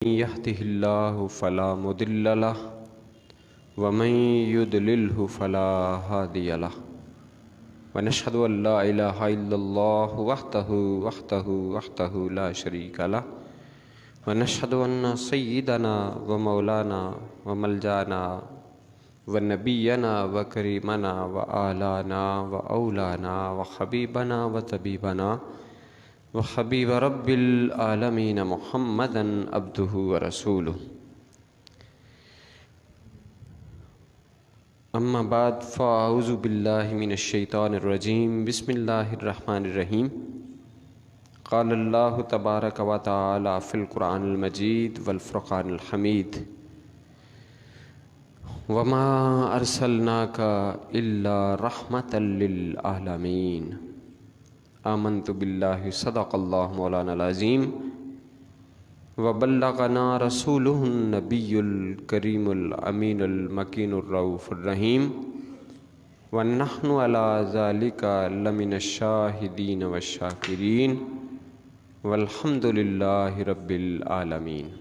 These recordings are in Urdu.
يهده الله فلا مضل له ومن يضلله فلا هادي له ونشهد أن لا إله إلا الله وحده لا شريك له ونشهد أن سيدنا ومولانا وملجانا ونبينا وكريمنا وآلانا وأولانا وحبيبنا وطبيبنا وحبيب رب العالمين محمدا عبده ورسوله اما بعد فاعوذ باللہ من الشیطان الرجیم بسم اللہ الرحمن الرحیم قال اللہ تبارک و تعالی فی القرآن المجید والفرقان الحمید وما ارسلناک الا رحمتا للعالمین آمنت باللہ صدق اللہ مولانا العظیم وبلغنا رسولہ النبی الکریم الامین المکین الرؤوف الرحیم ونحن علی ذلک لمن الشاہدین والشاکرین والحمد للہ رب العالمین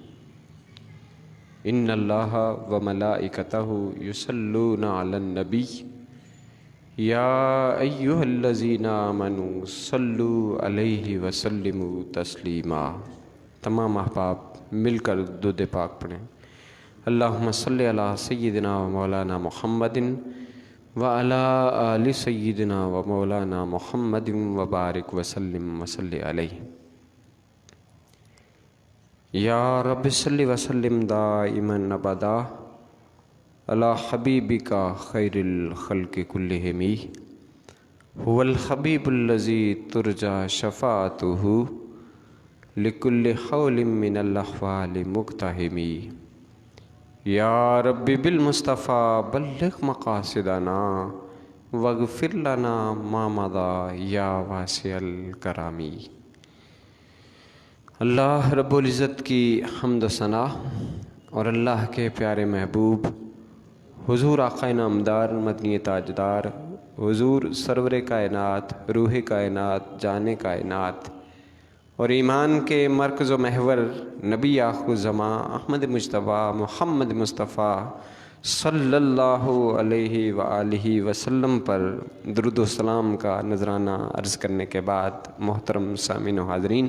ان اللہ وملائکتہ یصلون علی النبی یا ایہا الذین آمنوا صلوا علیہ وسلموا تسلیما۔ تمام احباب مل کر درود پاک پڑھیں۔ اللہم صلی علی سیدنا و مولانا محمد وعلی آل سیدنا و مولانا محمد وبارک وسلم وصلی علیہ۔ یا رب صلی وسلم دائما ابدا علی حبیبک خیر الخلق کلہم هو الحبیب الذی ترجى شفاعته لكل حول من الاحوال مقتحم۔ یا رب بالمصطفیٰ بلغ مقاصدنا واغفر لنا ما مضى یا واسع الکرم۔ اللہ رب العزت کی حمد و ثنا اور اللہ کے پیارے محبوب حضور آقا نامدار مدنی تاجدار حضور سرور کائنات روح کائنات جان کائنات اور ایمان کے مرکز و محور نبی آخر الزماں احمد مجتبیٰ محمد مصطفیٰ صلی اللہ علیہ وآلہ وسلم پر درود و سلام کا نذرانہ عرض کرنے کے بعد محترم سامعین و حاضرین،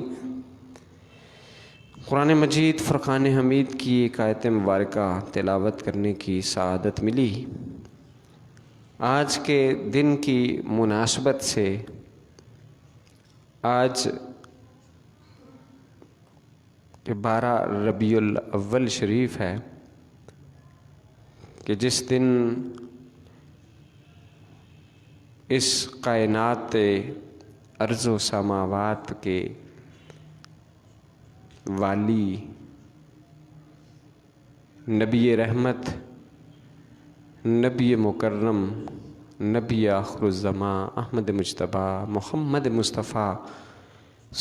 قرآن مجید فرقان حمید کی ایک آیت مبارکہ تلاوت کرنے کی سعادت ملی۔ آج کے دن کی مناسبت سے آج 12 ربیع الاول شریف ہے کہ جس دن اس کائنات ارض و سماوات کے والی نبی رحمت نبی مکرم نبی آخر الزماں احمد مجتبیٰ محمد مصطفیٰ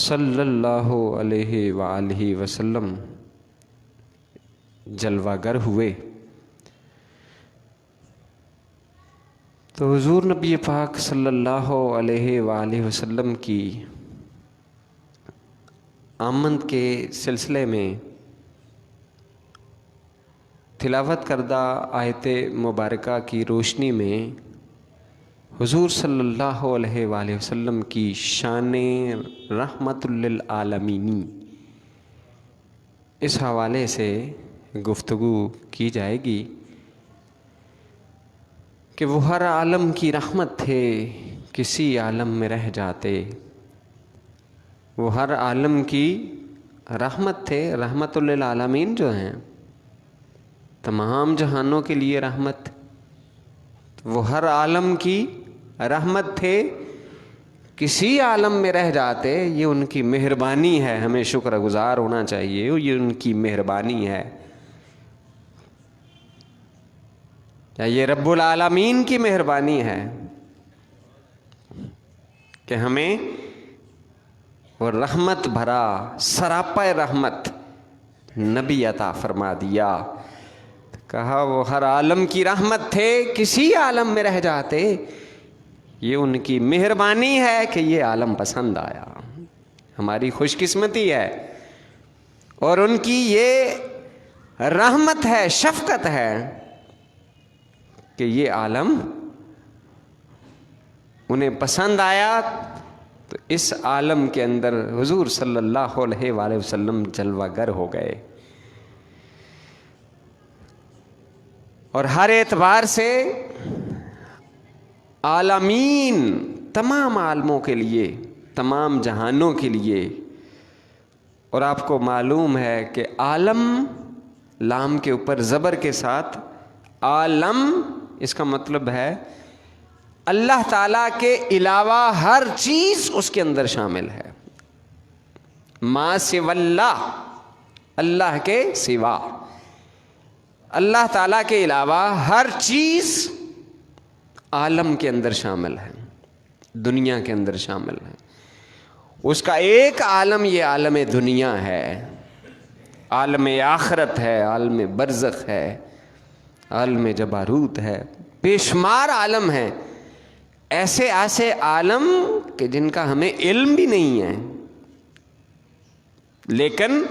صلی اللہ علیہ وآلہ وسلم جلوہ گر ہوئے، تو حضور نبی پاک صلی اللہ علیہ وآلہ وسلم کی آمد کے سلسلے میں تلاوت کردہ آیت مبارکہ کی روشنی میں حضور صلی اللہ علیہ وآلہ وسلم کی شان رحمت للعالمین اس حوالے سے گفتگو کی جائے گی کہ وہ ہر عالم کی رحمت تھے، کسی عالم میں رہ جاتے۔ وہ ہر عالم کی رحمت تھے، رحمت للعالمین جو ہیں تمام جہانوں کے لیے رحمت، وہ ہر عالم کی رحمت تھے، کسی عالم میں رہ جاتے۔ یہ ان کی مہربانی ہے، ہمیں شکر گزار ہونا چاہیے، یہ ان کی مہربانی ہے، یا یہ رب العالمین کی مہربانی ہے کہ ہمیں وہ رحمت بھرا سراپا رحمت نبی عطا فرما دیا۔ کہا وہ ہر عالم کی رحمت تھے، کسی عالم میں رہ جاتے، یہ ان کی مہربانی ہے کہ یہ عالم پسند آیا، ہماری خوش قسمتی ہے۔ اور ان کی یہ رحمت ہے، شفقت ہے کہ یہ عالم انہیں پسند آیا، تو اس عالم کے اندر حضور صلی اللہ علیہ وآلہ وسلم جلوہ گر ہو گئے، اور ہر اعتبار سے عالمین، تمام عالموں کے لیے، تمام جہانوں کے لیے. اور آپ کو معلوم ہے کہ عالم لام کے اوپر زبر کے ساتھ، عالم اس کا مطلب ہے اللہ تعالیٰ کے علاوہ ہر چیز اس کے اندر شامل ہے. ما سوی اللہ، اللہ کے سوا، اللہ تعالیٰ کے علاوہ ہر چیز عالم کے اندر شامل ہے، دنیا کے اندر شامل ہے. اس کا ایک عالم یہ عالم دنیا ہے، عالم آخرت ہے، عالم برزخ ہے، عالم جباروت ہے، بے شمار عالم ہیں، ایسے ایسے عالم کہ جن کا ہمیں علم بھی نہیں ہے. لیکن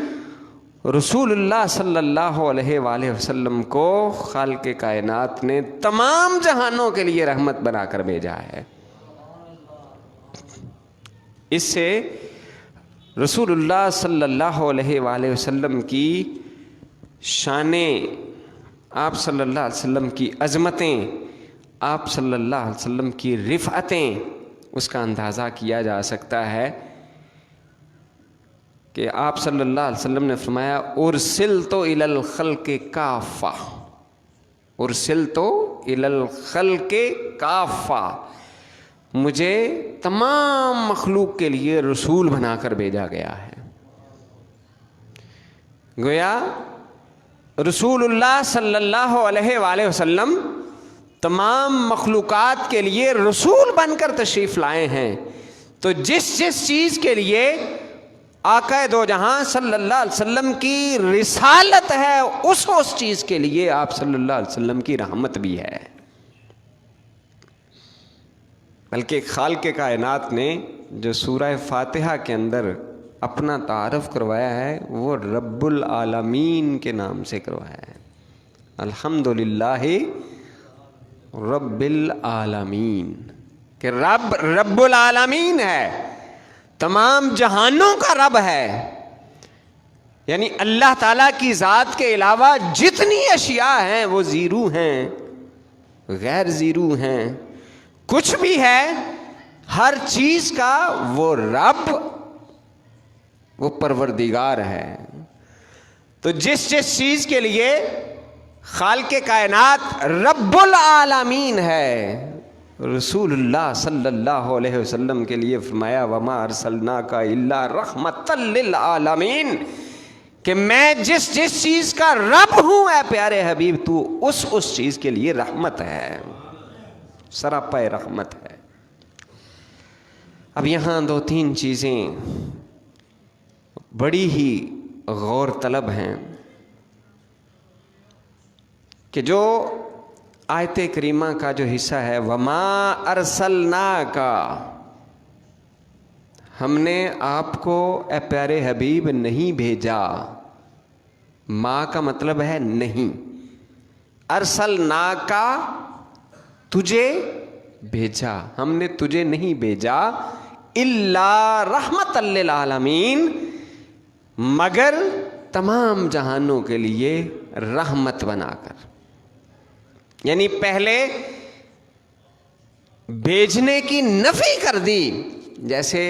رسول اللہ صلی اللہ علیہ وآلہ وسلم کو خالق کائنات نے تمام جہانوں کے لیے رحمت بنا کر بھیجا ہے. اس سے رسول اللہ صلی اللہ علیہ وآلہ وسلم کی شانیں، آپ صلی اللہ علیہ وسلم کی عظمتیں، آپ صلی اللہ علیہ وسلم کی رفعتیں، اس کا اندازہ کیا جا سکتا ہے کہ آپ صلی اللہ علیہ وسلم نے فرمایا ارسلت الی الخلق کافہ، ارسلت الی الخلق کافہ، مجھے تمام مخلوق کے لیے رسول بنا کر بھیجا گیا ہے. گویا رسول اللہ صلی اللہ علیہ وآلہ وسلم تمام مخلوقات کے لیے رسول بن کر تشریف لائے ہیں. تو جس چیز کے لیے آقا دو جہاں صلی اللہ علیہ وسلم کی رسالت ہے، اس چیز کے لیے آپ صلی اللہ علیہ وسلم کی رحمت بھی ہے. بلکہ خالق کائنات نے جو سورہ فاتحہ کے اندر اپنا تعارف کروایا ہے وہ رب العالمین کے نام سے کروایا ہے. الحمدللہ رب العالمین، کہ رب العالمین ہے، تمام جہانوں کا رب ہے. یعنی اللہ تعالیٰ کی ذات کے علاوہ جتنی اشیاء ہیں وہ زیرو ہیں، غیر زیرو ہیں، کچھ بھی ہے، ہر چیز کا وہ رب، وہ پروردگار ہے. تو جس چیز کے لیے خالق کائنات رب العالمین ہے، رسول اللہ صلی اللہ علیہ وسلم کے لیے فرمایا وما ارسلناک الا رحمۃ للعالمین، کہ میں جس چیز کا رب ہوں اے پیارے حبیب تو اس چیز کے لیے رحمت ہے، سراپا رحمت ہے. اب یہاں دو تین چیزیں بڑی ہی غور طلب ہیں کہ جو آیت کریمہ کا جو حصہ ہے وما ارسلناک، ہم نے آپ کو اے پیارے حبیب نہیں بھیجا. ما کا مطلب ہے نہیں، ارسلناک تجھے بھیجا، ہم نے تجھے نہیں بھیجا الا رحمت للعالمین، مگر تمام جہانوں کے لیے رحمت بنا کر. یعنی پہلے بھیجنے کی نفی کر دی. جیسے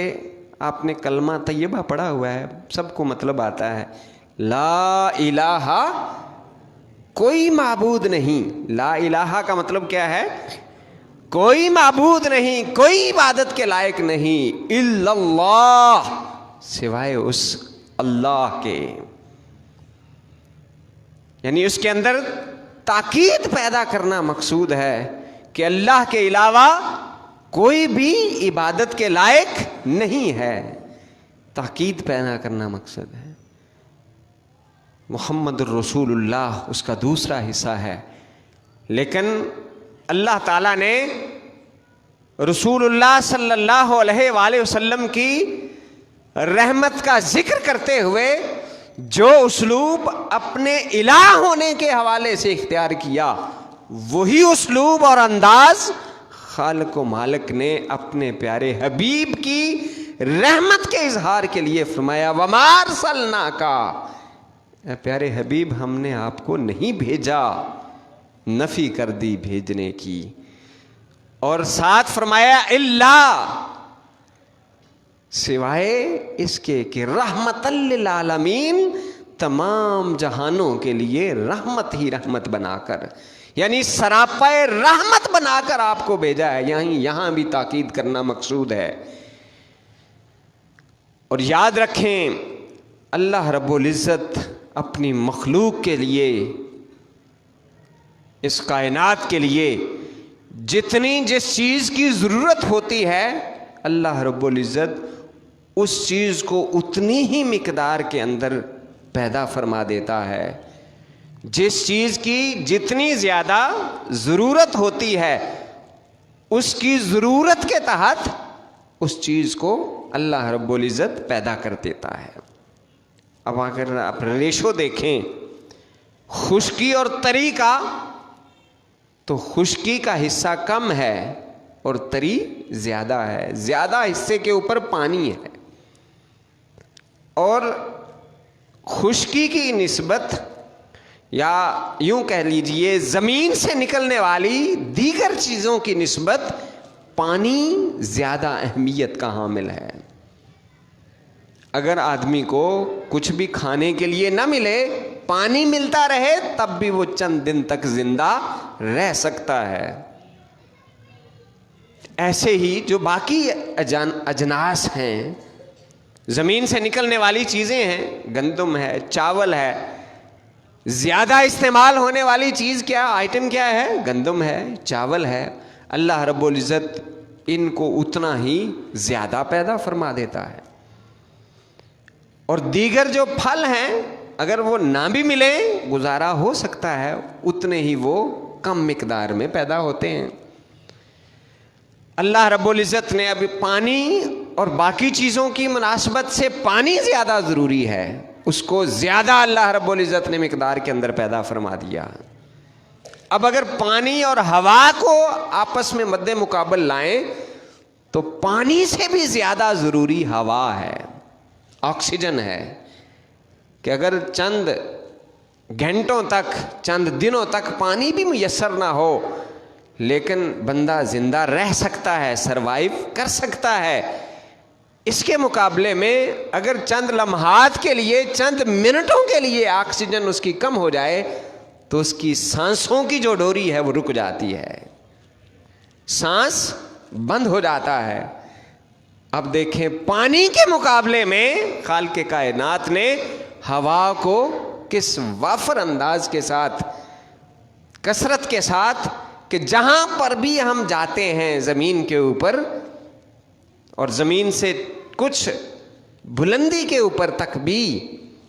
آپ نے کلمہ طیبہ پڑھا ہوا ہے، سب کو مطلب آتا ہے، لا الہ کوئی معبود نہیں. لا الہ کا مطلب کیا ہے؟ کوئی معبود نہیں، کوئی عبادت کے لائق نہیں، الا اللہ، سوائے اس اللہ کے. یعنی اس کے اندر تاکید پیدا کرنا مقصود ہے کہ اللہ کے علاوہ کوئی بھی عبادت کے لائق نہیں ہے، تاکید پیدا کرنا مقصد ہے. محمد الرسول اللہ اس کا دوسرا حصہ ہے. لیکن اللہ تعالیٰ نے رسول اللہ صلی اللہ علیہ وآلہ وسلم کی رحمت کا ذکر کرتے ہوئے جو اسلوب اپنے الہ ہونے کے حوالے سے اختیار کیا وہی اسلوب اور انداز خالق و مالک نے اپنے پیارے حبیب کی رحمت کے اظہار کے لیے فرمایا وما ارسلناک، اے پیارے حبیب ہم نے آپ کو نہیں بھیجا، نفی کر دی بھیجنے کی، اور ساتھ فرمایا الا، سوائے اس کے کہ رحمت للعالمین، تمام جہانوں کے لیے رحمت ہی رحمت بنا کر، یعنی سراپا رحمت بنا کر آپ کو بھیجا ہے۔ یہاں بھی تاکید کرنا مقصود ہے۔ اور یاد رکھیں اللہ رب العزت اپنی مخلوق کے لیے، اس کائنات کے لیے جتنی جس چیز کی ضرورت ہوتی ہے اللہ رب العزت اس چیز کو اتنی ہی مقدار کے اندر پیدا فرما دیتا ہے۔ جس چیز کی جتنی زیادہ ضرورت ہوتی ہے اس کی ضرورت کے تحت اس چیز کو اللہ رب العزت پیدا کر دیتا ہے۔ اب اگر آپ ریشو دیکھیں خشکی اور تری کا، تو خشکی کا حصہ کم ہے اور تری زیادہ ہے، زیادہ حصے کے اوپر پانی ہے، اور خشکی کی نسبت یا یوں کہہ لیجئے زمین سے نکلنے والی دیگر چیزوں کی نسبت پانی زیادہ اہمیت کا حامل ہے۔ اگر آدمی کو کچھ بھی کھانے کے لیے نہ ملے، پانی ملتا رہے، تب بھی وہ چند دن تک زندہ رہ سکتا ہے۔ ایسے ہی جو باقی اجناس ہیں، زمین سے نکلنے والی چیزیں ہیں، گندم ہے، چاول ہے، زیادہ استعمال ہونے والی چیز کیا آئٹم کیا ہے؟ گندم ہے، چاول ہے۔ اللہ رب العزت ان کو اتنا ہی زیادہ پیدا فرما دیتا ہے، اور دیگر جو پھل ہیں اگر وہ نہ بھی ملیں گزارا ہو سکتا ہے، اتنے ہی وہ کم مقدار میں پیدا ہوتے ہیں۔ اللہ رب العزت نے ابھی پانی اور باقی چیزوں کی مناسبت سے پانی زیادہ ضروری ہے، اس کو زیادہ اللہ رب العزت نے مقدار کے اندر پیدا فرما دیا۔ اب اگر پانی اور ہوا کو آپس میں مد مقابل لائیں تو پانی سے بھی زیادہ ضروری ہوا ہے، آکسیجن ہے، کہ اگر چند گھنٹوں تک، چند دنوں تک پانی بھی میسر نہ ہو لیکن بندہ زندہ رہ سکتا ہے، سروائیو کر سکتا ہے۔ اس کے مقابلے میں اگر چند لمحات کے لیے، چند منٹوں کے لیے آکسیجن اس کی کم ہو جائے تو اس کی سانسوں کی جو ڈوری ہے وہ رک جاتی ہے، سانس بند ہو جاتا ہے۔ اب دیکھیں پانی کے مقابلے میں خالق کائنات نے ہوا کو کس وافر انداز کے ساتھ، کثرت کے ساتھ، کہ جہاں پر بھی ہم جاتے ہیں زمین کے اوپر، اور زمین سے کچھ بلندی کے اوپر تک بھی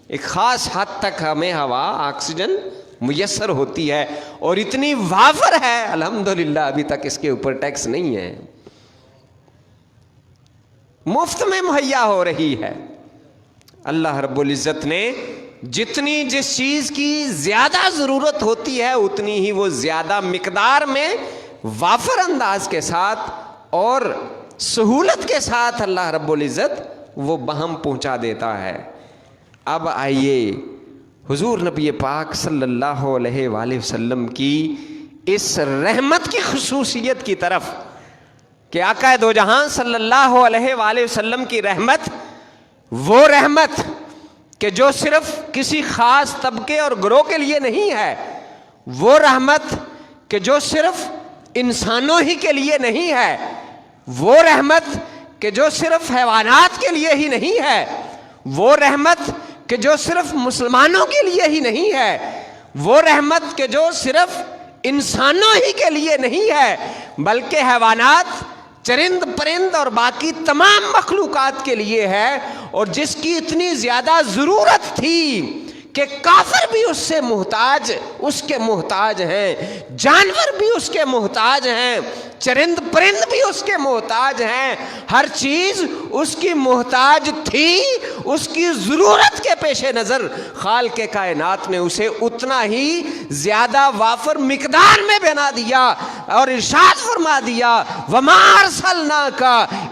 ایک خاص حد تک ہمیں ہوا، آکسیجن میسر ہوتی ہے، اور اتنی وافر ہے الحمدللہ ابھی تک اس کے اوپر ٹیکس نہیں ہے، مفت میں مہیا ہو رہی ہے۔ اللہ رب العزت نے جتنی جس چیز کی زیادہ ضرورت ہوتی ہے اتنی ہی وہ زیادہ مقدار میں وافر انداز کے ساتھ اور سہولت کے ساتھ اللہ رب العزت وہ بہم پہنچا دیتا ہے۔ اب آئیے حضور نبی پاک صلی اللہ علیہ وآلہ وسلم کی اس رحمت کی خصوصیت کی طرف، کہ آقا دو جہاں صلی اللہ علیہ وآلہ وسلم کی رحمت، وہ رحمت کہ جو صرف کسی خاص طبقے اور گروہ کے لیے نہیں ہے، وہ رحمت کہ جو صرف انسانوں ہی کے لیے نہیں ہے، وہ رحمت کہ جو صرف حیوانات کے لیے ہی نہیں ہے، وہ رحمت کہ جو صرف مسلمانوں کے لیے ہی نہیں ہے، وہ رحمت کہ جو صرف انسانوں ہی کے لیے نہیں ہے بلکہ حیوانات، چرند پرند اور باقی تمام مخلوقات کے لیے ہے، اور جس کی اتنی زیادہ ضرورت تھی کہ کافر بھی اس سے محتاج، اس کے محتاج ہیں، جانور بھی اس کے محتاج ہیں، چرند پرند بھی اس کے محتاج ہیں، ہر چیز اس کی محتاج تھی۔ اس کی ضرورت کے پیش نظر خالق کائنات نے اسے اتنا ہی زیادہ وافر مقدار میں بنا دیا اور ارشاد فرما دیا وَمَا أَرْسَلْنَاكَ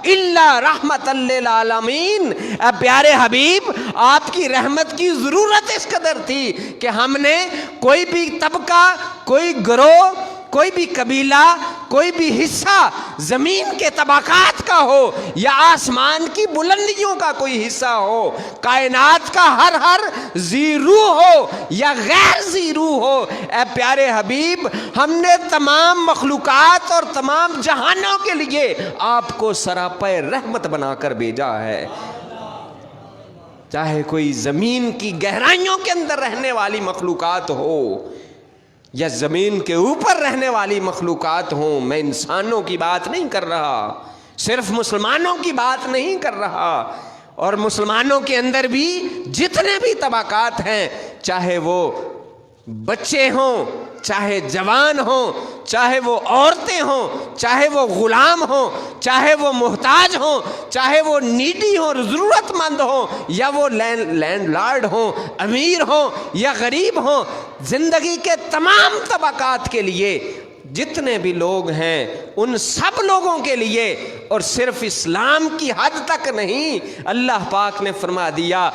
إِلَّا رَحْمَةً لِّلْعَالَمِينَ۔ اے پیارے حبیب، آپ کی رحمت کی ضرورت اس قدر تھی کہ ہم نے کوئی بھی طبقہ، کوئی گروہ، کوئی بھی قبیلہ، کوئی بھی حصہ زمین کے طبقات کا ہو یا آسمان کی بلندیوں کا کوئی حصہ ہو، کائنات کا ہر ذی روح ہو یا غیر ذی روح ہو، اے پیارے حبیب ہم نے تمام مخلوقات اور تمام جہانوں کے لیے آپ کو سراپے رحمت بنا کر بھیجا ہے۔ چاہے کوئی زمین کی گہرائیوں کے اندر رہنے والی مخلوقات ہو یا زمین کے اوپر رہنے والی مخلوقات ہوں، میں انسانوں کی بات نہیں کر رہا، صرف مسلمانوں کی بات نہیں کر رہا، اور مسلمانوں کے اندر بھی جتنے بھی طبقات ہیں، چاہے وہ بچے ہوں، چاہے جوان ہوں، چاہے وہ عورتیں ہوں، چاہے وہ غلام ہوں، چاہے وہ محتاج ہوں، چاہے وہ نیڈی ہوں، ضرورت مند ہوں، یا وہ لینڈ لارڈ ہوں، امیر ہوں یا غریب ہوں، زندگی کے تمام طبقات کے لیے جتنے بھی لوگ ہیں ان سب لوگوں کے لیے، اور صرف اسلام کی حد تک نہیں، اللہ پاک نے فرما دیا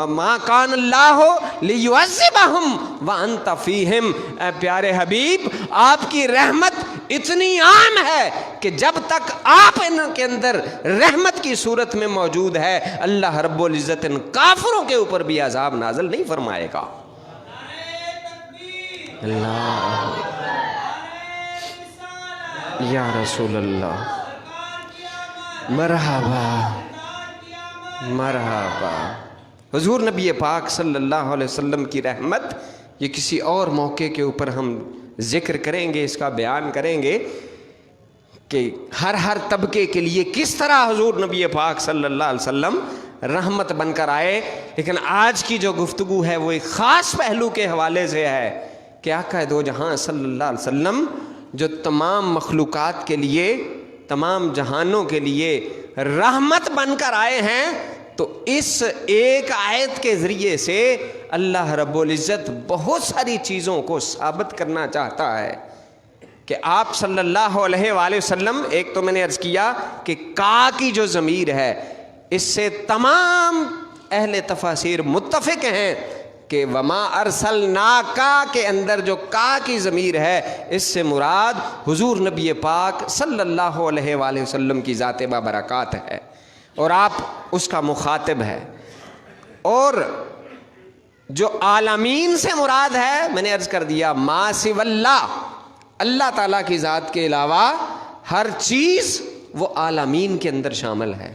ما کان اللہ لیعذبہم وانت فیہم۔ اے پیارے حبیب آپ کی رحمت اتنی عام ہے کہ جب تک آپ ان کے اندر رحمت کی صورت میں موجود ہے، اللہ رب العزت ان کافروں کے اوپر بھی عذاب نازل نہیں فرمائے گا۔ اللہ یا رسول اللہ، مرحبا مرحبا۔ حضور نبی پاک صلی اللہ علیہ وسلم کی رحمت یہ کسی اور موقع کے اوپر ہم ذکر کریں گے، اس کا بیان کریں گے کہ ہر طبقے کے لیے کس طرح حضور نبی پاک صلی اللہ علیہ وسلم رحمت بن کر آئے۔ لیکن آج کی جو گفتگو ہے وہ ایک خاص پہلو کے حوالے سے ہے کہ آقا دو جہاں صلی اللہ علیہ وسلم جو تمام مخلوقات کے لیے، تمام جہانوں کے لیے رحمت بن کر آئے ہیں، تو اس ایک آیت کے ذریعے سے اللہ رب العزت بہت ساری چیزوں کو ثابت کرنا چاہتا ہے کہ آپ صلی اللہ علیہ وآلہ وسلم، ایک تو میں نے عرض کیا کہ کا کی جو ضمیر ہے اس سے تمام اہل تفاسیر متفق ہیں کہ وما ارسلناک کے اندر جو کا کی ضمیر ہے اس سے مراد حضور نبی پاک صلی اللہ علیہ وآلہ وسلم کی ذات بابرکات ہے، اور آپ اس کا مخاطب ہے۔ اور جو عالمین سے مراد ہے، میں نے عرض کر دیا ما سوی اللہ، اللہ تعالیٰ کی ذات کے علاوہ ہر چیز وہ عالمین کے اندر شامل ہے۔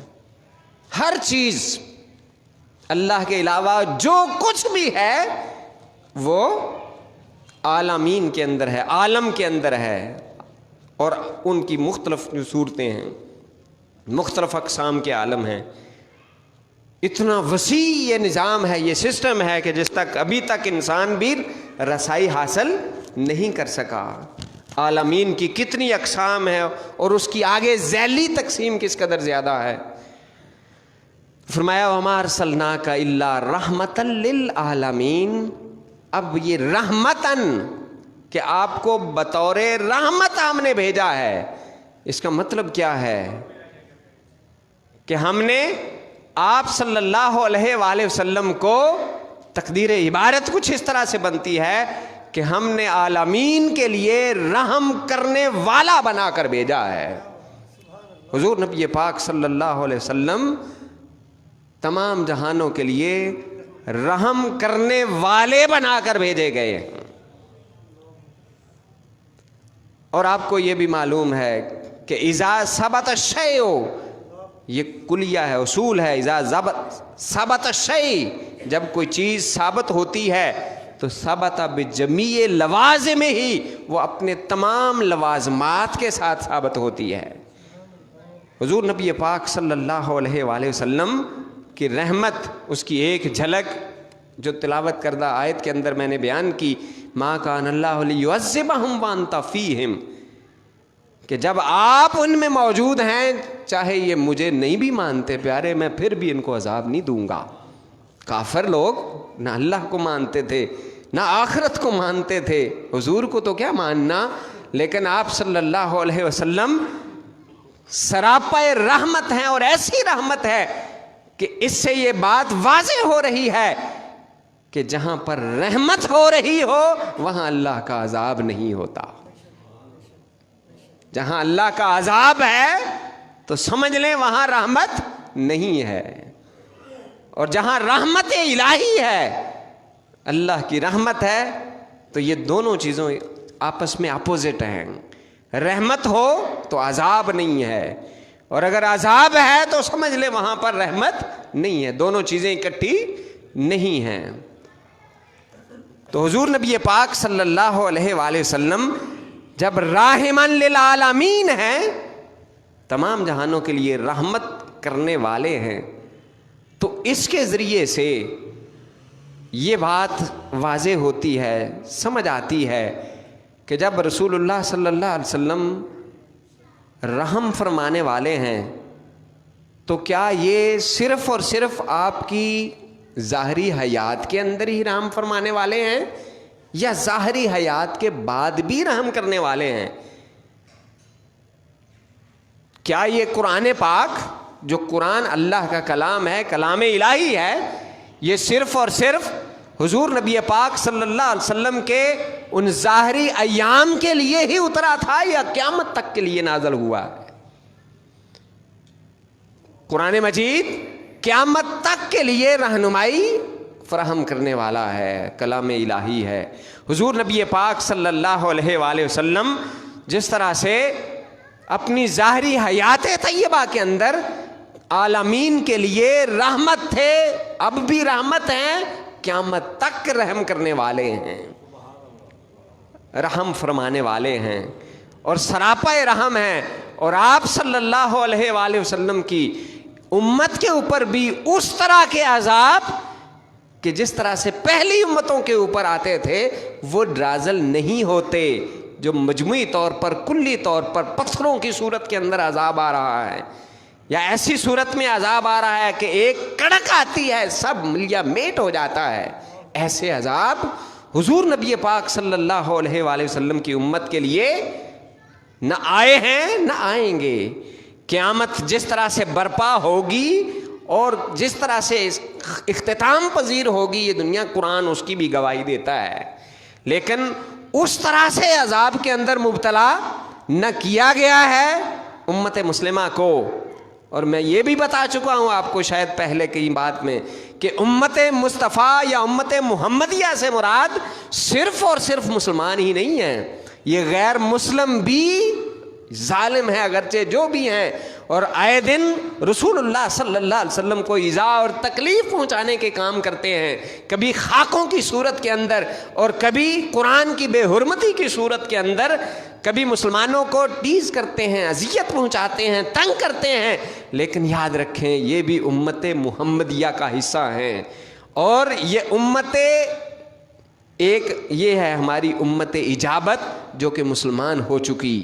ہر چیز اللہ کے علاوہ جو کچھ بھی ہے وہ عالمین کے اندر ہے، عالم کے اندر ہے، اور ان کی مختلف جو صورتیں ہیں، مختلف اقسام کے عالم ہیں۔ اتنا وسیع یہ نظام ہے، یہ سسٹم ہے کہ جس تک ابھی تک انسان بھی رسائی حاصل نہیں کر سکا۔ عالمین کی کتنی اقسام ہے اور اس کی آگے ذیلی تقسیم کس قدر زیادہ ہے۔ فرمایا وما ارسلناک الا رحمتا للعالمین۔ اب یہ رحمتاً کہ آپ کو بطور رحمت ہم نے بھیجا ہے، اس کا مطلب کیا ہے کہ ہم نے آپ صلی اللہ علیہ وآلہ وسلم کو، تقدیر عبارت کچھ اس طرح سے بنتی ہے کہ ہم نے عالمین کے لیے رحم کرنے والا بنا کر بھیجا ہے۔ حضور نبی پاک صلی اللہ علیہ وسلم تمام جہانوں کے لیے رحم کرنے والے بنا کر بھیجے گئے ہیں۔ اور آپ کو یہ بھی معلوم ہے کہ اذا ثبت الشیء، یہ کلیہ ہے، اصول ہے، اذا ثبت الشیء، جب کوئی چیز ثابت ہوتی ہے تو ثبت بجمیع لوازم ہی، وہ اپنے تمام لوازمات کے ساتھ ثابت ہوتی ہے۔ حضور نبی پاک صلی اللہ علیہ وآلہ وسلم کی رحمت، اس کی ایک جھلک جو تلاوت کردہ آیت کے اندر میں نے بیان کی، ما کان اللہ لیعذبہم وانت فیہم، کہ جب آپ ان میں موجود ہیں، چاہے یہ مجھے نہیں بھی مانتے پیارے، میں پھر بھی ان کو عذاب نہیں دوں گا۔ کافر لوگ نہ اللہ کو مانتے تھے نہ آخرت کو مانتے تھے، حضور کو تو کیا ماننا، لیکن آپ صلی اللہ علیہ وسلم سراپا رحمت ہیں، اور ایسی رحمت ہے کہ اس سے یہ بات واضح ہو رہی ہے کہ جہاں پر رحمت ہو رہی ہو وہاں اللہ کا عذاب نہیں ہوتا۔ جہاں اللہ کا عذاب ہے تو سمجھ لیں وہاں رحمت نہیں ہے، اور جہاں رحمت الہی ہے، اللہ کی رحمت ہے، تو یہ دونوں چیزوں آپس میں اپوزٹ ہیں۔ رحمت ہو تو عذاب نہیں ہے، اور اگر عذاب ہے تو سمجھ لیں وہاں پر رحمت نہیں ہے، دونوں چیزیں اکٹھی نہیں ہیں۔ تو حضور نبی پاک صلی اللہ علیہ وآلہ وسلم جب راحمن للعالمین ہیں، تمام جہانوں کے لیے رحمت کرنے والے ہیں، تو اس کے ذریعے سے یہ بات واضح ہوتی ہے، سمجھ آتی ہے کہ جب رسول اللہ صلی اللہ علیہ وسلم رحم فرمانے والے ہیں تو کیا یہ صرف اور صرف آپ کی ظاہری حیات کے اندر ہی رحم فرمانے والے ہیں، یا ظاہری حیات کے بعد بھی رحم کرنے والے ہیں؟ کیا یہ قرآن پاک جو قرآن اللہ کا کلام ہے، کلام الہی ہے، یہ صرف اور صرف حضور نبی پاک صلی اللہ علیہ وسلم کے ان ظاہری ایام کے لیے ہی اترا تھا، یا قیامت تک کے لیے نازل ہوا ہے؟ قرآن مجید قیامت تک کے لیے رہنمائی فراہم کرنے والا ہے، کلام الہی ہے۔ حضور نبی پاک صلی اللہ علیہ وآلہ وسلم جس طرح سے اپنی ظاہری حیات طیبہ کے اندر عالمین کے لیے رحمت تھے، اب بھی رحمت ہیں، قیامت تک رحم کرنے والے ہیں، رحم فرمانے والے ہیں، اور سراپا رحم ہیں۔ اور آپ صلی اللہ علیہ وآلہ وسلم کی امت کے اوپر بھی اس طرح کے عذاب کہ جس طرح سے پہلی امتوں کے اوپر آتے تھے وہ نازل نہیں ہوتے، جو مجموعی طور پر، کلی طور پر پتھروں کی صورت کے اندر عذاب آ رہا ہے، یا ایسی صورت میں عذاب آ رہا ہے کہ ایک کڑک آتی ہے سب ملیا میٹ ہو جاتا ہے، ایسے عذاب حضور نبی پاک صلی اللہ علیہ وآلہ وسلم کی امت کے لیے نہ آئے ہیں نہ آئیں گے۔ قیامت جس طرح سے برپا ہوگی اور جس طرح سے اختتام پذیر ہوگی یہ دنیا، قرآن اس کی بھی گواہی دیتا ہے، لیکن اس طرح سے عذاب کے اندر مبتلا نہ کیا گیا ہے امت مسلمہ کو۔ اور میں یہ بھی بتا چکا ہوں آپ کو شاید پہلے کی بات میں کہ امت مصطفیٰ یا امت محمدیہ سے مراد صرف اور صرف مسلمان ہی نہیں ہیں، یہ غیر مسلم بھی ظالم ہیں اگرچہ جو بھی ہیں، اور آئے دن رسول اللہ صلی اللہ علیہ وسلم کو ایذا اور تکلیف پہنچانے کے کام کرتے ہیں، کبھی خاکوں کی صورت کے اندر اور کبھی قرآن کی بے حرمتی کی صورت کے اندر، کبھی مسلمانوں کو ٹیز کرتے ہیں، اذیت پہنچاتے ہیں، تنگ کرتے ہیں، لیکن یاد رکھیں یہ بھی امت محمدیہ کا حصہ ہیں۔ اور یہ امت ایک یہ ہے ہماری امت اجابت جو کہ مسلمان ہو چکی،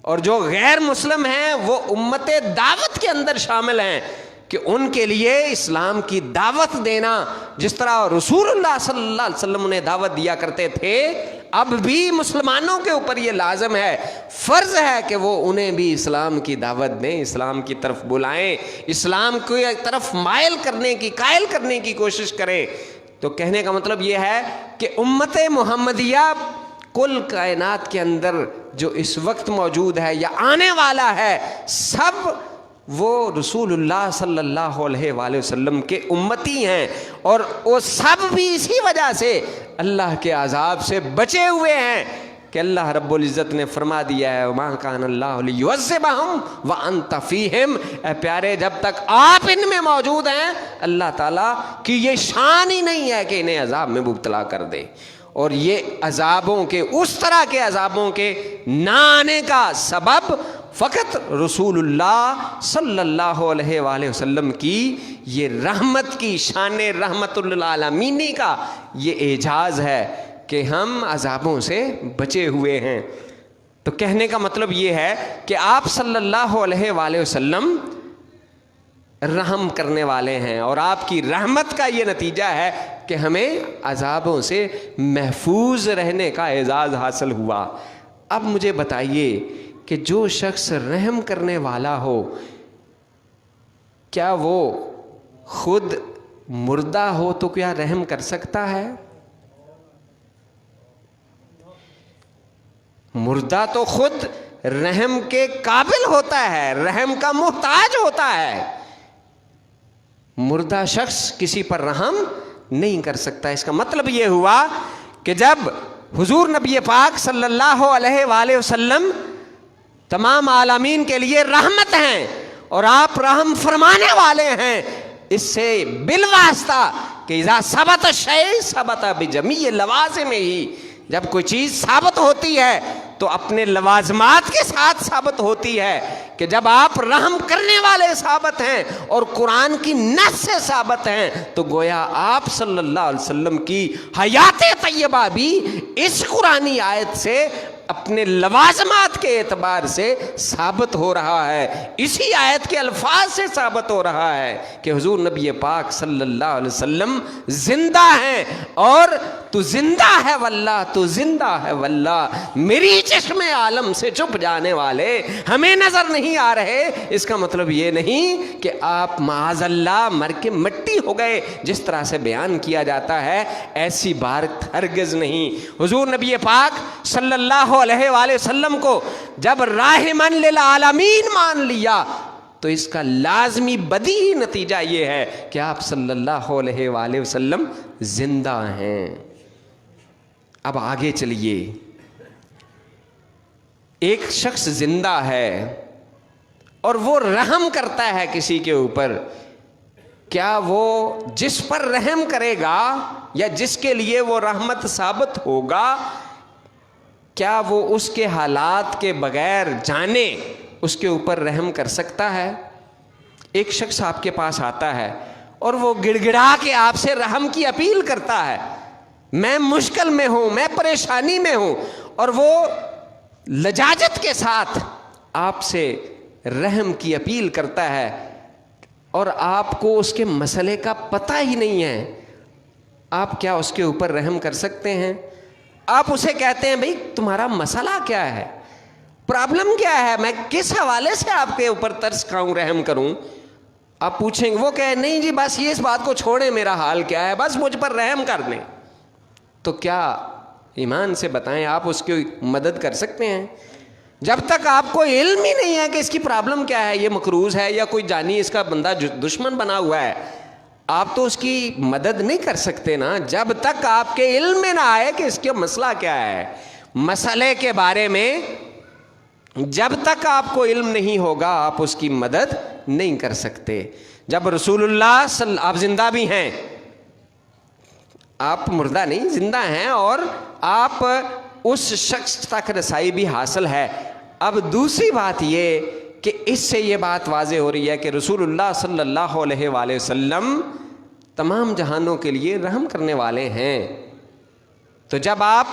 اور جو غیر مسلم ہیں وہ امت دعوت کے اندر شامل ہیں کہ ان کے لیے اسلام کی دعوت دینا، جس طرح رسول اللہ صلی اللہ علیہ وسلم نے دعوت دیا کرتے تھے، اب بھی مسلمانوں کے اوپر یہ لازم ہے، فرض ہے کہ وہ انہیں بھی اسلام کی دعوت دیں، اسلام کی طرف بلائیں، اسلام کی طرف مائل کرنے کی، قائل کرنے کی کوشش کریں۔ تو کہنے کا مطلب یہ ہے کہ امت محمدیہ کل کائنات کے اندر جو اس وقت موجود ہے یا آنے والا ہے، سب وہ رسول اللہ صلی اللہ علیہ وآلہ وسلم کے امتی ہیں، اور وہ سب بھی اسی وجہ سے اللہ کے عذاب سے بچے ہوئے ہیں کہ اللہ رب العزت نے فرما دیا ہے وَمَا كَانَ اللَّهُ لِيُعَذِّبَهُمْ وَأَنْتَ فِيهِمْ۔ اے پیارے جب تک آپ ان میں موجود ہیں اللہ تعالیٰ کی یہ شان ہی نہیں ہے کہ انہیں عذاب میں مبتلا کر دے، اور یہ عذابوں کے، اس طرح کے عذابوں کے نہ آنے کا سبب فقط رسول اللہ صلی اللہ علیہ وآلہ وسلم کی یہ رحمت کی شان رحمت للعالمین کا یہ اعجاز ہے کہ ہم عذابوں سے بچے ہوئے ہیں۔ تو کہنے کا مطلب یہ ہے کہ آپ صلی اللہ علیہ وآلہ وسلم رحم کرنے والے ہیں، اور آپ کی رحمت کا یہ نتیجہ ہے کہ ہمیں عذابوں سے محفوظ رہنے کا اعزاز حاصل ہوا۔ اب مجھے بتائیے کہ جو شخص رحم کرنے والا ہو، کیا وہ خود مردہ ہو تو کیا رحم کر سکتا ہے؟ مردہ تو خود رحم کے قابل ہوتا ہے، رحم کا محتاج ہوتا ہے، مردہ شخص کسی پر رحم نہیں کر سکتا۔ اس کا مطلب یہ ہوا کہ جب حضور نبی پاک صلی اللہ علیہ وآلہ وسلم تمام عالمین کے لیے رحمت ہیں اور آپ رحم فرمانے والے ہیں، اس سے بالواسطہ کہ اذا ثبت الشیء ثبت بجمیع لوازمہ، جب کوئی چیز ثابت ہوتی ہے تو اپنے لوازمات کے ساتھ ثابت ہوتی ہے، کہ جب آپ رحم کرنے والے ثابت ہیں اور قرآن کی نص سے ثابت ہیں تو گویا آپ صلی اللہ علیہ وسلم کی حیات طیبہ بھی اس قرآنی آیت سے اپنے لوازمات کے اعتبار سے ثابت ہو رہا ہے، اسی آیت کے الفاظ سے ثابت ہو رہا ہے کہ حضور نبی پاک صلی اللہ علیہ وسلم زندہ ہیں، اور تو زندہ ہے واللہ، تو زندہ ہے واللہ، میری چشم عالم سے چھپ جانے والے ہمیں نظر نہیں آ رہے۔ اس کا مطلب یہ نہیں کہ آپ معاذ اللہ مر کے مٹی ہو گئے جس طرح سے بیان کیا جاتا ہے، ایسی بات ہرگز نہیں۔ حضور نبی پاک صلی اللہ علیہ وآلہ وسلم کو جب راحمن للعالمین مان لیا تو اس کا لازمی بدیہی نتیجہ یہ ہے کہ آپ صلی اللہ علیہ وآلہ وسلم زندہ ہیں۔ اب آگے چلیے، ایک شخص زندہ ہے اور وہ رحم کرتا ہے کسی کے اوپر، کیا وہ جس پر رحم کرے گا یا جس کے لیے وہ رحمت ثابت ہوگا، کیا وہ اس کے حالات کے بغیر جانے اس کے اوپر رحم کر سکتا ہے؟ ایک شخص آپ کے پاس آتا ہے اور وہ گڑ گڑا کے آپ سے رحم کی اپیل کرتا ہے، میں مشکل میں ہوں، میں پریشانی میں ہوں، اور وہ لجاجت کے ساتھ آپ سے رحم کی اپیل کرتا ہے، اور آپ کو اس کے مسئلے کا پتہ ہی نہیں ہے، آپ کیا اس کے اوپر رحم کر سکتے ہیں؟ آپ اسے کہتے ہیں بھئی تمہارا مسئلہ کیا ہے، پرابلم کیا ہے، میں کس حوالے سے آپ کے اوپر ترس کھاؤں، رحم کروں؟ آپ پوچھیں گے، وہ کہے نہیں جی بس یہ اس بات کو چھوڑیں، میرا حال کیا ہے، بس مجھ پر رحم کر دیں، تو کیا ایمان سے بتائیں آپ اس کی مدد کر سکتے ہیں؟ جب تک آپ کو علم ہی نہیں ہے کہ اس کی پرابلم کیا ہے، یہ مقروض ہے یا کوئی جانی اس کا بندہ دشمن بنا ہوا ہے، آپ تو اس کی مدد نہیں کر سکتے نا، جب تک آپ کے علم میں نہ آئے کہ اس کا مسئلہ کیا ہے۔ مسئلے کے بارے میں جب تک آپ کو علم نہیں ہوگا آپ اس کی مدد نہیں کر سکتے۔ جب رسول اللہ آپ زندہ بھی ہیں، آپ مردہ نہیں، زندہ ہیں، اور آپ اس شخص تک رسائی بھی حاصل ہے۔ اب دوسری بات یہ کہ اس سے یہ بات واضح ہو رہی ہے کہ رسول اللہ صلی اللہ علیہ وآلہ وسلم تمام جہانوں کے لیے رحم کرنے والے ہیں، تو جب آپ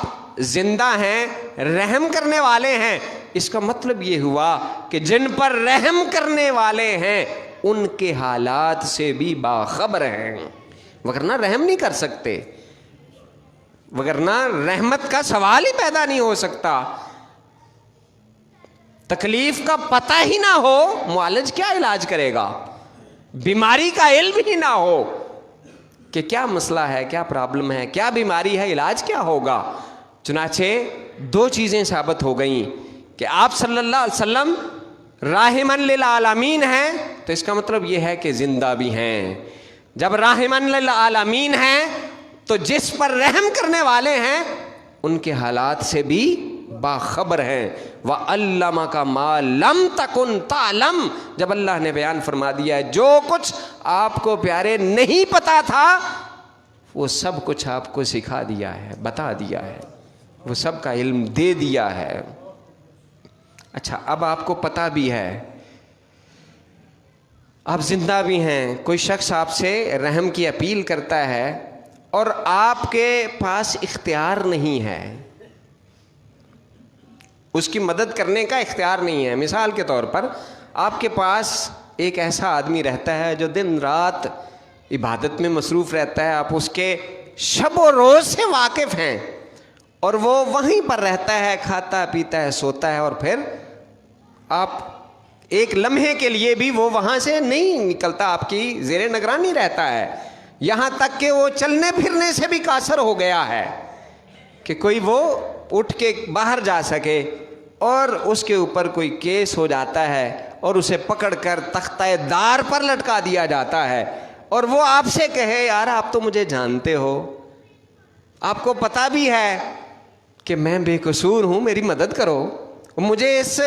زندہ ہیں، رحم کرنے والے ہیں، اس کا مطلب یہ ہوا کہ جن پر رحم کرنے والے ہیں ان کے حالات سے بھی باخبر ہیں، وگرنہ رحم نہیں کر سکتے، وگرنہ رحمت کا سوال ہی پیدا نہیں ہو سکتا۔ تکلیف کا پتہ ہی نہ ہو، معالج کیا علاج کرے گا؟ بیماری کا علم ہی نہ ہو کہ کیا مسئلہ ہے، کیا پرابلم ہے، کیا بیماری ہے، علاج کیا ہوگا؟ چنانچہ دو چیزیں ثابت ہو گئیں کہ آپ صلی اللہ علیہ وسلم راحمن للعالمین ہیں، تو اس کا مطلب یہ ہے کہ زندہ بھی ہیں۔ جب راحمن للعالمین ہیں تو جس پر رحم کرنے والے ہیں ان کے حالات سے بھی باخبر ہیں۔ وَعَلَّمَكَ مَا لَمْ تَكُنْ تَعْلَمْ، جب اللہ نے بیان فرما دیا ہے جو کچھ آپ کو پیارے نہیں پتا تھا وہ سب کچھ آپ کو سکھا دیا ہے، بتا دیا ہے، وہ سب کا علم دے دیا ہے۔ اچھا اب آپ کو پتہ بھی ہے، آپ زندہ بھی ہیں، کوئی شخص آپ سے رحم کی اپیل کرتا ہے اور آپ کے پاس اختیار نہیں ہے، اس کی مدد کرنے کا اختیار نہیں ہے۔ مثال کے طور پر آپ کے پاس ایک ایسا آدمی رہتا ہے جو دن رات عبادت میں مصروف رہتا ہے، آپ اس کے شب و روز سے واقف ہیں، اور وہ وہیں پر رہتا ہے، کھاتا پیتا ہے، سوتا ہے، اور پھر آپ ایک لمحے کے لیے بھی وہ وہاں سے نہیں نکلتا، آپ کی زیر نگرانی رہتا ہے، یہاں تک کہ وہ چلنے پھرنے سے بھی قاصر ہو گیا ہے کہ کوئی وہ اٹھ کے باہر جا سکے، اور اس کے اوپر کوئی کیس ہو جاتا ہے اور اسے پکڑ کر تختہ دار پر لٹکا دیا جاتا ہے، اور وہ آپ سے کہے یار آپ تو مجھے جانتے ہو، آپ کو پتہ بھی ہے کہ میں بے قصور ہوں، میری مدد کرو، مجھے اس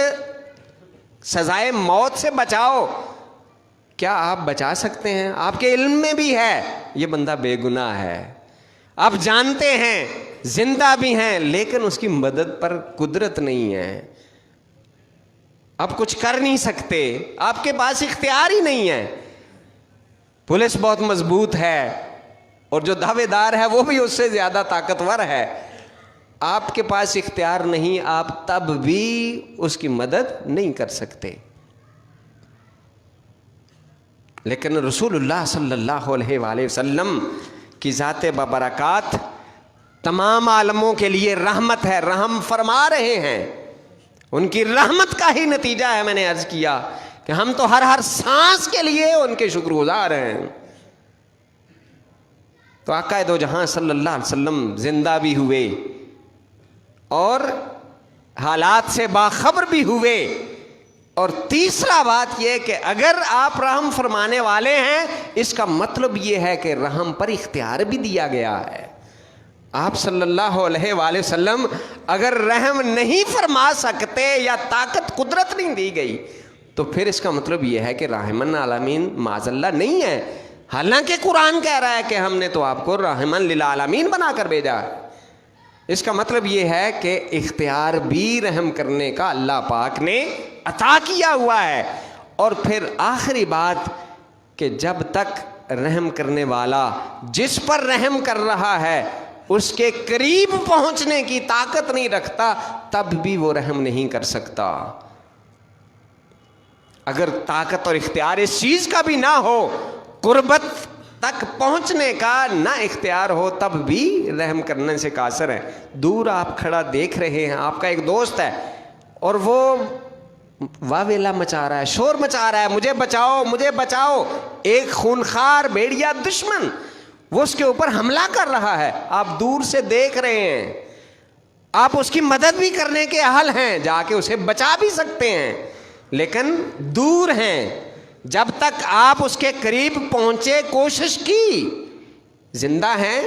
سزائے موت سے بچاؤ، کیا آپ بچا سکتے ہیں؟ آپ کے علم میں بھی ہے یہ بندہ بے گناہ ہے، آپ جانتے ہیں زندہ بھی ہیں، لیکن اس کی مدد پر قدرت نہیں ہے، آپ کچھ کر نہیں سکتے، آپ کے پاس اختیار ہی نہیں ہے، پولیس بہت مضبوط ہے اور جو دعوے دار ہے وہ بھی اس سے زیادہ طاقتور ہے، آپ کے پاس اختیار نہیں، آپ تب بھی اس کی مدد نہیں کر سکتے۔ لیکن رسول اللہ صلی اللہ علیہ وآلہ وسلم کی ذات ببرکات تمام عالموں کے لیے رحمت ہے، رحم فرما رہے ہیں، ان کی رحمت کا ہی نتیجہ ہے، میں نے عرض کیا کہ ہم تو ہر سانس کے لیے ان کے شکر گزار ہیں۔ تو آقا دو جہاں صلی اللہ علیہ وسلم زندہ بھی ہوئے اور حالات سے باخبر بھی ہوئے، اور تیسرا بات یہ کہ اگر آپ رحم فرمانے والے ہیں، اس کا مطلب یہ ہے کہ رحم پر اختیار بھی دیا گیا ہے۔ آپ صلی اللہ علیہ وآلہ وسلم اگر رحم نہیں فرما سکتے یا طاقت قدرت نہیں دی گئی تو پھر اس کا مطلب یہ ہے کہ راحمن العالمین معاذ اللہ نہیں ہے، حالانکہ قرآن کہہ رہا ہے کہ ہم نے تو آپ کو راحمن للعالمین بنا کر بھیجا ہے۔ اس کا مطلب یہ ہے کہ اختیار بھی رحم کرنے کا اللہ پاک نے عطا کیا ہوا ہے۔ اور پھر آخری بات کہ جب تک رحم کرنے والا جس پر رحم کر رہا ہے اس کے قریب پہنچنے کی طاقت نہیں رکھتا، تب بھی وہ رحم نہیں کر سکتا۔ اگر طاقت اور اختیار اس چیز کا بھی نہ ہو، قربت تک پہنچنے کا نہ اختیار ہو، تب بھی رحم کرنے سے قاصر ہے۔ دور آپ کھڑا دیکھ رہے ہیں، آپ کا ایک دوست ہے اور وہ واویلا مچا رہا ہے، شور مچا رہا ہے، مجھے بچاؤ مجھے بچاؤ، ایک خونخوار بھیڑیا دشمن وہ اس کے اوپر حملہ کر رہا ہے، آپ دور سے دیکھ رہے ہیں، آپ اس کی مدد بھی کرنے کے اہل ہیں، جا کے اسے بچا بھی سکتے ہیں، لیکن دور ہیں۔ جب تک آپ اس کے قریب پہنچے، کوشش کی، زندہ ہیں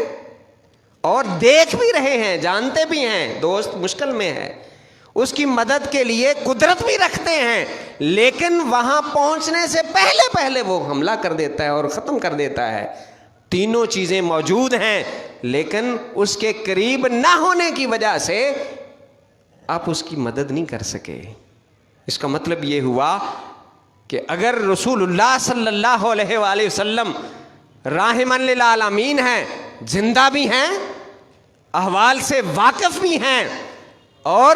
اور دیکھ بھی رہے ہیں، جانتے بھی ہیں دوست مشکل میں ہے، اس کی مدد کے لیے قدرت بھی رکھتے ہیں، لیکن وہاں پہنچنے سے پہلے وہ حملہ کر دیتا ہے اور ختم کر دیتا ہے۔ تینوں چیزیں موجود ہیں، لیکن اس کے قریب نہ ہونے کی وجہ سے آپ اس کی مدد نہیں کر سکے۔ اس کا مطلب یہ ہوا کہ اگر رسول اللہ صلی اللہ علیہ وآلہ وسلم راحمن للعالمین ہیں، زندہ بھی ہیں، احوال سے واقف بھی ہیں، اور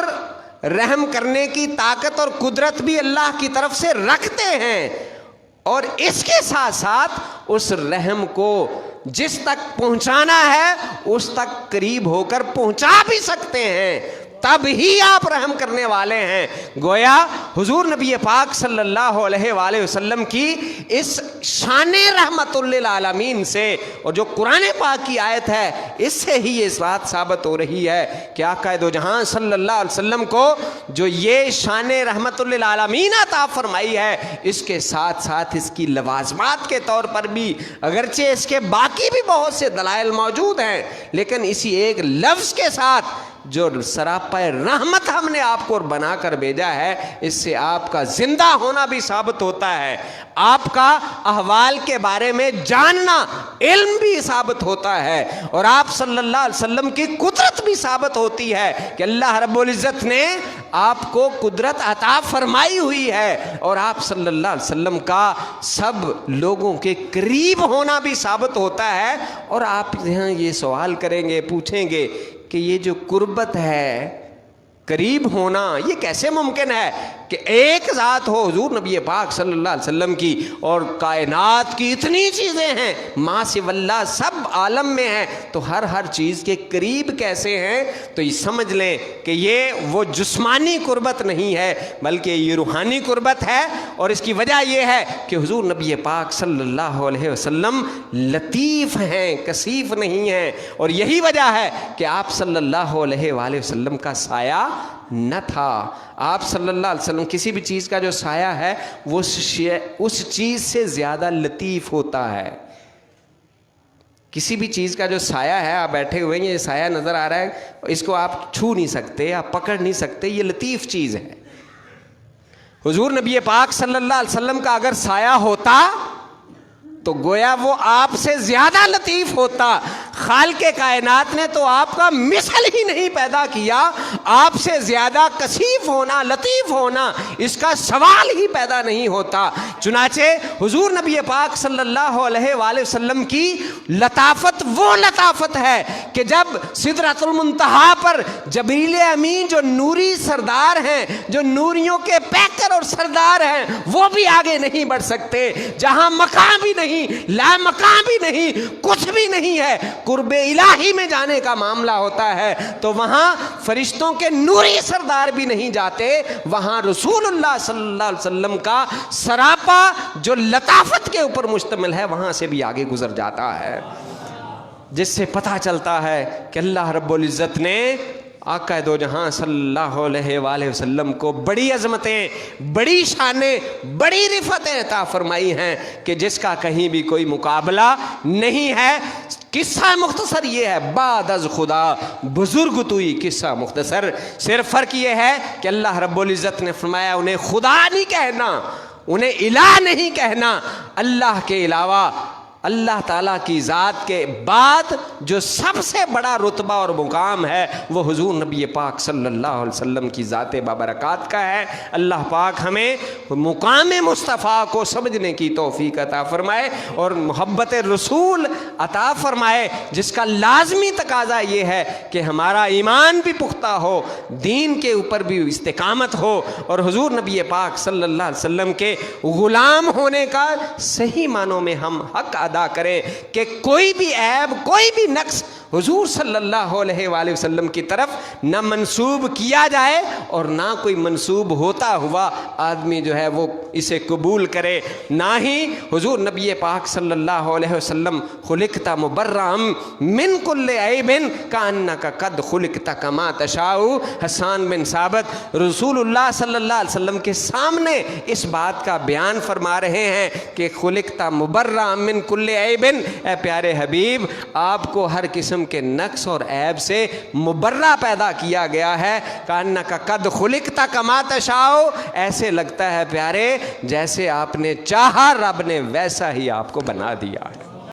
رحم کرنے کی طاقت اور قدرت بھی اللہ کی طرف سے رکھتے ہیں، اور اس کے ساتھ ساتھ اس رحم کو جس تک پہنچانا ہے اس تک قریب ہو کر پہنچا بھی سکتے ہیں، تب ہی آپ رحم کرنے والے ہیں۔ گویا حضور نبی پاک صلی اللہ علیہ وآلہ وسلم کی اس شان رحمت للعالمین سے، اور جو قرآن پاک کی آیت ہے اس سے ہی یہ بات ثابت ہو رہی ہے کہ آقا دو جہاں صلی اللہ علیہ وسلم کو جو یہ شان رحمت للعالمین عطا فرمائی ہے، اس کے ساتھ ساتھ اس کی لوازمات کے طور پر بھی، اگرچہ اس کے باقی بھی بہت سے دلائل موجود ہیں، لیکن اسی ایک لفظ کے ساتھ جو سراپا رحمت ہم نے آپ کو بنا کر بھیجا ہے، اس سے آپ کا زندہ ہونا بھی ثابت ہوتا ہے، آپ کا احوال کے بارے میں جاننا علم بھی ثابت ہوتا ہے، اور آپ صلی اللہ علیہ وسلم کی قدرت بھی ثابت ہوتی ہے کہ اللہ رب العزت نے آپ کو قدرت عطا فرمائی ہوئی ہے، اور آپ صلی اللہ علیہ وسلم کا سب لوگوں کے قریب ہونا بھی ثابت ہوتا ہے۔ اور آپ یہاں یہ سوال کریں گے، پوچھیں گے کہ یہ جو قربت ہے، قریب ہونا، یہ کیسے ممکن ہے کہ ایک ذات ہو حضور نبی پاک صلی اللہ علیہ وسلم کی، اور کائنات کی اتنی چیزیں ہیں، ما سوی اللہ سب عالم میں ہیں، تو ہر چیز کے قریب کیسے ہیں؟ تو یہ سمجھ لیں کہ یہ وہ جسمانی قربت نہیں ہے، بلکہ یہ روحانی قربت ہے، اور اس کی وجہ یہ ہے کہ حضور نبی پاک صلی اللہ علیہ وسلم لطیف ہیں، کثیف نہیں ہیں، اور یہی وجہ ہے کہ آپ صلی اللہ علیہ وآلہ وسلم کا سایہ نہ تھا۔ آپ صلی اللہ علیہ وسلم کسی بھی چیز کا جو سایہ ہے وہ اس چیز سے زیادہ لطیف ہوتا ہے۔ کسی بھی چیز کا جو سایہ ہے، آپ بیٹھے ہوئے ہیں، یہ سایہ نظر آ رہا ہے، اس کو آپ چھو نہیں سکتے، آپ پکڑ نہیں سکتے، یہ لطیف چیز ہے۔ حضور نبی پاک صلی اللہ علیہ وسلم کا اگر سایہ ہوتا تو گویا وہ آپ سے زیادہ لطیف ہوتا۔ خالق کائنات نے تو آپ کا مثل ہی نہیں پیدا کیا، آپ سے زیادہ کثیف ہونا، لطیف ہونا، اس کا سوال ہی پیدا نہیں ہوتا۔ چنانچہ حضور نبی پاک صلی اللہ علیہ وآلہ وسلم کی لطافت وہ لطافت ہے کہ جب سدرۃ المنتہا پر جبریل امین جو نوری سردار ہیں، جو نوریوں کے پیکر اور سردار ہیں، وہ بھی آگے نہیں بڑھ سکتے۔ جہاں مقام بھی نہیں، لا مقام بھی نہیں، کچھ بھی نہیں ہے، قرب الہی میں جانے کا معاملہ ہوتا ہے تو وہاں فرشتوں کے نوری سردار بھی نہیں جاتے، وہاں رسول اللہ صلی اللہ علیہ وسلم کا سراپا جو لطافت کے اوپر مشتمل ہے وہاں سے بھی آگے گزر جاتا ہے، جس سے پتہ چلتا ہے کہ اللہ رب العزت نے آقا دو جہاں صلی اللہ علیہ وآلہ وسلم کو بڑی عظمتیں، بڑی شانیں، بڑی رفعتیں عطا فرمائی ہیں کہ جس کا کہیں بھی کوئی مقابلہ نہیں ہے۔ قصہ مختصر یہ ہے، بعد از خدا بزرگ توئی، قصہ مختصر، صرف فرق یہ ہے کہ اللہ رب العزت نے فرمایا انہیں خدا نہیں کہنا، انہیں الہ نہیں کہنا، اللہ کے علاوہ اللہ تعالیٰ کی ذات کے بعد جو سب سے بڑا رتبہ اور مقام ہے وہ حضور نبی پاک صلی اللہ علیہ وسلم کی ذات بابرکات کا ہے۔ اللہ پاک ہمیں مقام مصطفیٰ کو سمجھنے کی توفیق عطا فرمائے اور محبت رسول عطا فرمائے، جس کا لازمی تقاضا یہ ہے کہ ہمارا ایمان بھی پختہ ہو، دین کے اوپر بھی استقامت ہو، اور حضور نبی پاک صلی اللہ علیہ وسلم کے غلام ہونے کا صحیح معنوں میں ہم حق ادا کریں کہ کوئی بھی عیب، کوئی بھی نقص حضور صلی اللہ علیہ وآلہ وسلم کی طرف نہ منسوب کیا جائے، اور نہ کوئی منسوب ہوتا ہوا آدمی جو ہے وہ اسے قبول کرے، نہ ہی حضور نبی پاک صلی اللہ علیہ وسلم خلقت مبرأ من کل عیب کأنک قد خلقت کما تشاء۔ حسان بن ثابت رسول اللہ صلی اللہ علیہ وسلم کے سامنے اس بات کا بیان فرما رہے ہیں کہ خلقت مبرأ من کل عیب، اے پیارے حبیب آپ کو ہر قسم کے نقص اور عیب سے مبرہ پیدا کیا گیا ہے۔ کأنک قد خلقت کما تشاء، ایسے لگتا ہے پیارے جیسے آپ نے چاہا رب نے ویسا ہی آپ کو بنا دیا ہے۔